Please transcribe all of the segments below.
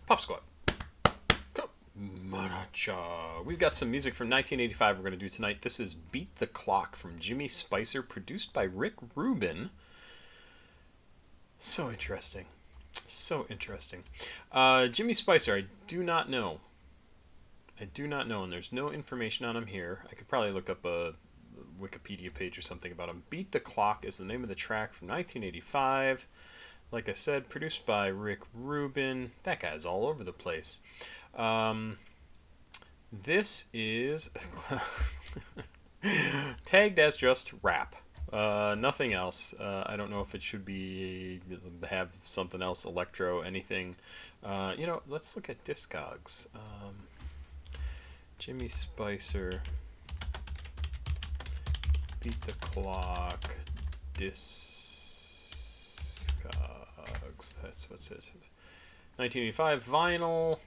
Pop Squad. We've got some music from 1985 we're going to do tonight. This is Beat the Clock from Jimmy Spicer, produced by Rick Rubin. So interesting. So interesting. Jimmy Spicer, I do not know. And there's no information on him here. I could probably look up a Wikipedia page or something about him. Beat the Clock is the name of the track from 1985. Like I said, produced by Rick Rubin. That guy's all over the place. This is tagged as just rap. Nothing else. I don't know if it should have something else, electro, anything. Let's look at Discogs. Jimmy Spicer, Beat the Clock, Discogs. That's what's it. 1985 vinyl.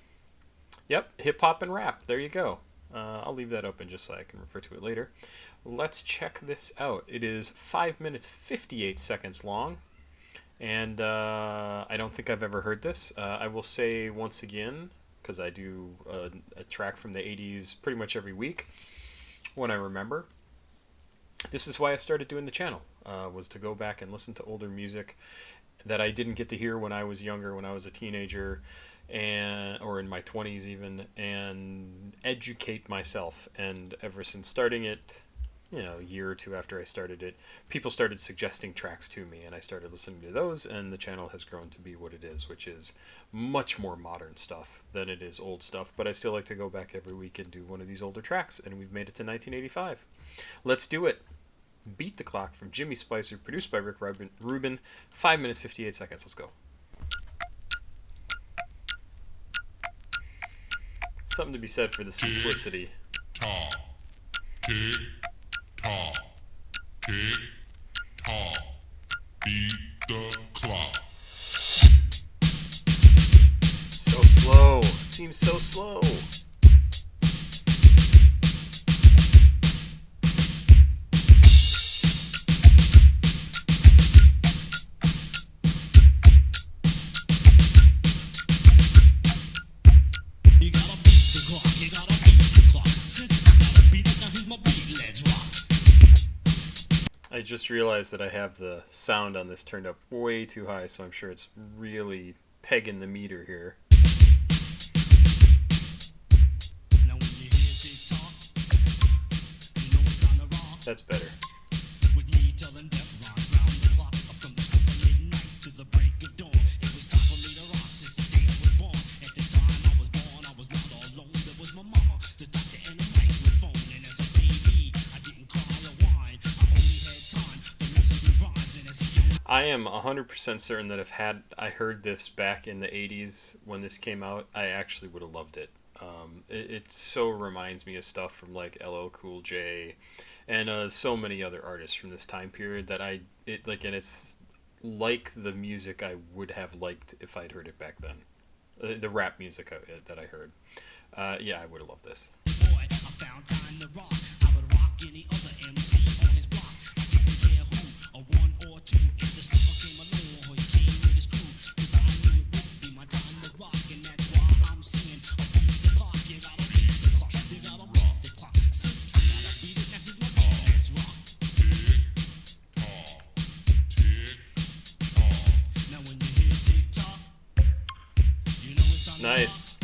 Yep, hip hop and rap. There you go. I'll leave that open just so I can refer to it later. Let's check this out. It is 5 minutes 58 seconds long, and I don't think I've ever heard this. I will say once again, because I do a track from the 80s pretty much every week when I remember. This is why I started doing the channel, was to go back and listen to older music that I didn't get to hear when I was younger, when I was a teenager, or in my 20s even, and educate myself. And ever since starting it, a year or two after I started it, people started suggesting tracks to me, and I started listening to those, and the channel has grown to be what it is, which is much more modern stuff than it is old stuff. But I still like to go back every week and do one of these older tracks, and we've made it to 1985. Let's do it. Beat the Clock from Jimmy Spicer, produced by Rick Rubin. 5 minutes 58 seconds. Let's go. Something to be said for the simplicity. Tick-tock, tick-tock, tick-tock, beat the clock. So slow. It seems so slow. I just realized that I have the sound on this turned up way too high, so I'm sure it's really pegging the meter here. That's better. I am 100% certain that if I heard this back in the 80s when this came out, I actually would have loved it. It so reminds me of stuff from like LL Cool J and so many other artists from this time period that and it's like the music I would have liked if I'd heard it back then. The rap music that I heard. Yeah, I would have loved this. Boy, I found time to rock. I would rock any other MC on his block. I didn't care who, a one or two. If the super came along or he came with his crew, 'cause I knew it would be my time to rock, and that's why I'm singing. Beat the clock, you gotta beat the clock, you gotta beat the clock. Since I gotta beat it, now here's my beat. Let's rock. Now when you hear tick tock, you know it's time to rock. Nice.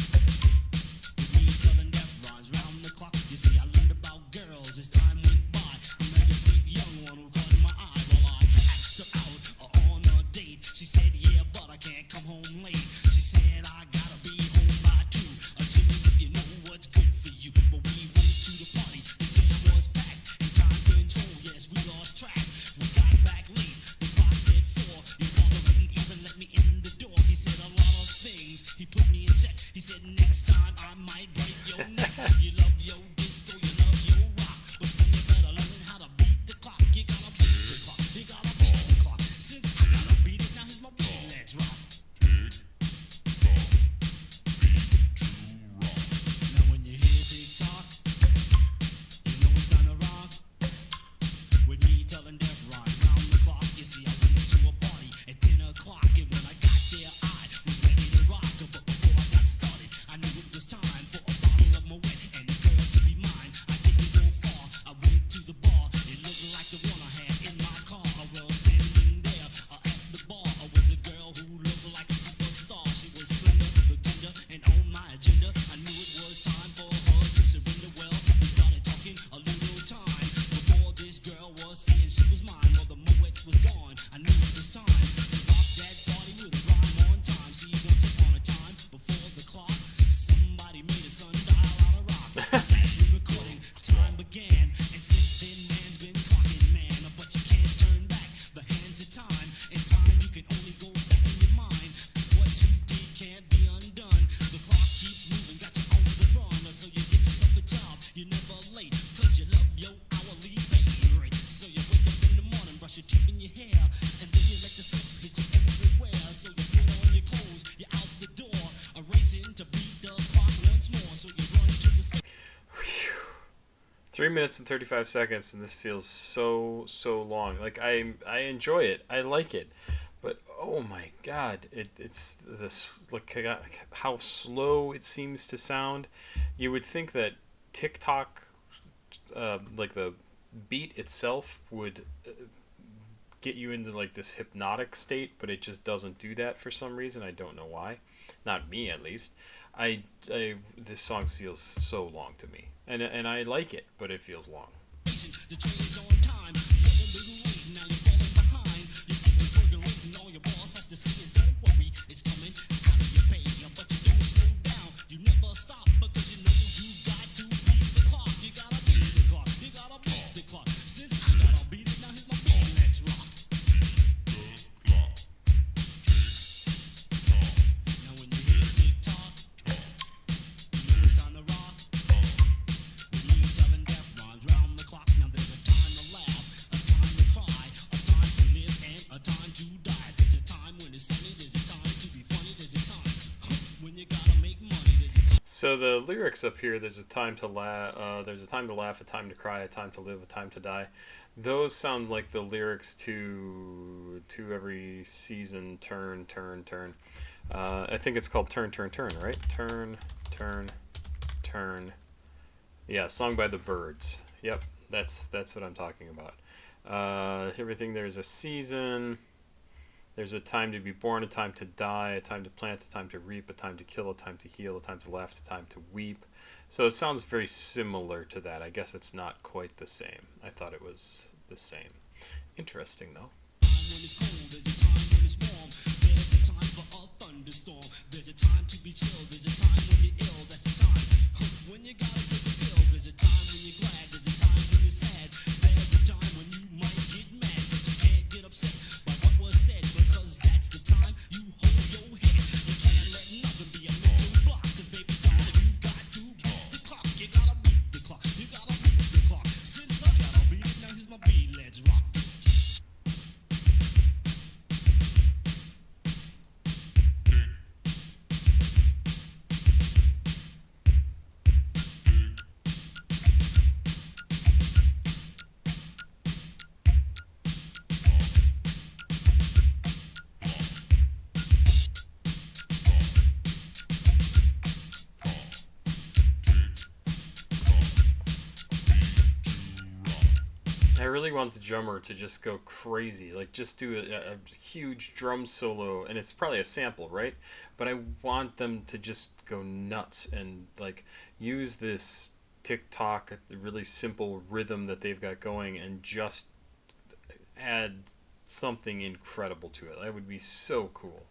3 minutes and 35 seconds, and this feels so long. Like I enjoy it. I like it, but oh my god, it's this like how slow it seems to sound. You would think that TikTok, like the beat itself, would get you into like this hypnotic state, but it just doesn't do that for some reason. I don't know why. Not me, at least. I this song feels so long to me, and I like it, but it feels long. The train's on time. You're a little late, now you're falling behind. You get to percolating, all your boss has to say is don't worry, it's coming out of your pay. But you don't slow down, you never stop because you know you've got to beat the clock. You gotta beat the clock, you gotta beat the clock. Since I gotta beat it, now here's my beat, let's rock. Now when you hear tick tock, you know it's time to rock. We telling death rhymes round the clock. Now there's a time to laugh, a time to cry, a time to live, and a time to die. There's a time when it's sunny, there's a time to be funny, there's a time when you gotta make money, there's a time. So the lyrics up here, there's a time to laugh, there's a time to laugh, a time to cry, a time to live, a time to die. Those sound like the lyrics to every season, turn, turn, turn. I think it's called Turn, Turn, Turn, right? Turn, turn, turn. Yeah, song by the Birds. Yep, that's what I'm talking about. Everything, there's a season. There's a time to be born, a time to die, a time to plant, a time to reap, a time to kill, a time to heal, a time to laugh, a time to weep. So it sounds very similar to that. I guess it's not quite the same. I thought it was the same. Interesting, though. Time when it's cold, there's a time when it's warm. There's a time for a thunderstorm. There's a time to be chill. There's a time when you're ill. That's the time when you gotta take a pill. There's a time when you're glad. There's a time when you're sad. There's a time when you might get mad, but you can't get upset by what was said because that's the time you hold your head. You can't let nothing be a mental block. 'Cause baby doll, you've got to beat the clock. You gotta beat the clock. You gotta beat the clock. Since I gotta beat it, now here's my beat. Let's rock. I really want the drummer to just go crazy, like just do a huge drum solo, and it's probably a sample, right? But I want them to just go nuts and like use this TikTok, the really simple rhythm that they've got going, and just add something incredible to it. That would be so cool.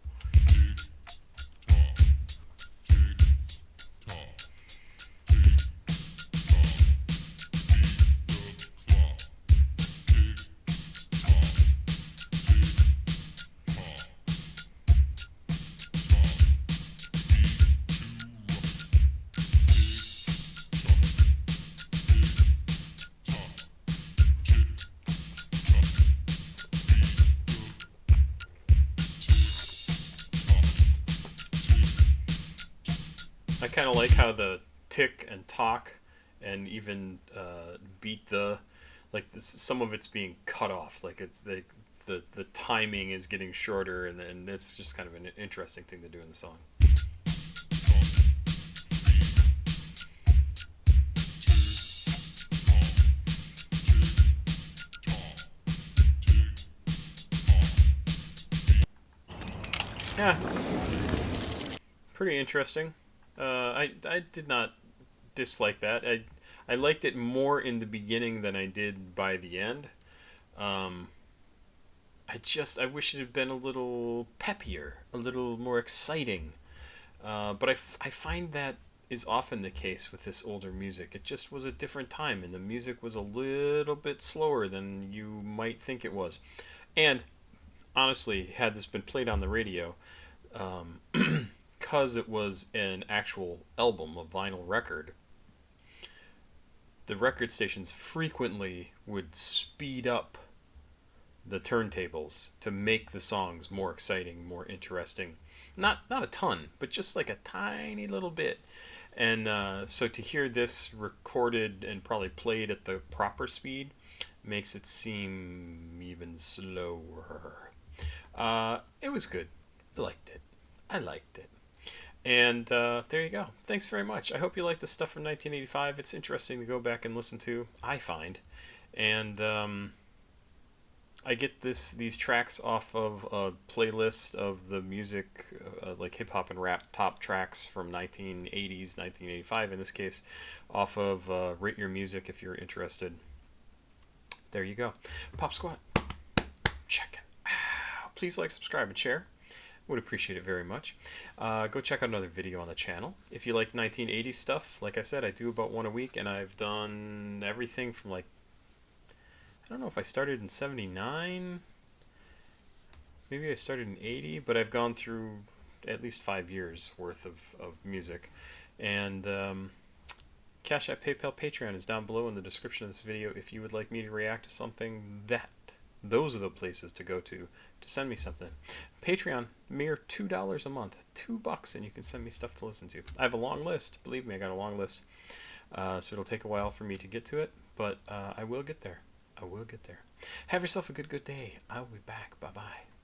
I kind of like how the tick and talk and even beat the like this, some of it's being cut off, like it's the timing is getting shorter, and then it's just kind of an interesting thing to do in the song. Yeah, pretty interesting. I did not dislike that. I liked it more in the beginning than I did by the end. Um, I wish it had been a little peppier, a little more exciting. But I find that is often the case with this older music. It just was a different time, and the music was a little bit slower than you might think it was. And honestly, had this been played on the radio, because it was an actual album, a vinyl record, the record stations frequently would speed up the turntables to make the songs more exciting, more interesting, Not a ton, but just like a tiny little bit. And so to hear this recorded and probably played at the proper speed makes it seem even slower. It was good. I liked it. I liked it. And there you go. Thanks very much. I hope you like the stuff from 1985. It's interesting to go back and listen to, I find. And I get these tracks off of a playlist of the music, like hip hop and rap top tracks from 1980s, 1985 in this case, off of Rate Your Music if you're interested. There you go. Pop Squat. Check it out. Please like, subscribe, and share. Would appreciate it very much. Go check out another video on the channel. If you like 1980s stuff, like I said, I do about one a week, and I've done everything from like, I don't know if I started in 79, maybe I started in 80, but I've gone through at least 5 years worth of music. And CashApp, PayPal, Patreon is down below in the description of this video if you would like me to react to something. Those are the places to go to send me something. Patreon, mere $2 a month, $2, and you can send me stuff to listen to. I have a long list. Believe me, I got a long list. So it'll take a while for me to get to it, but I will get there. I will get there. Have yourself a good day. I'll be back. Bye-bye.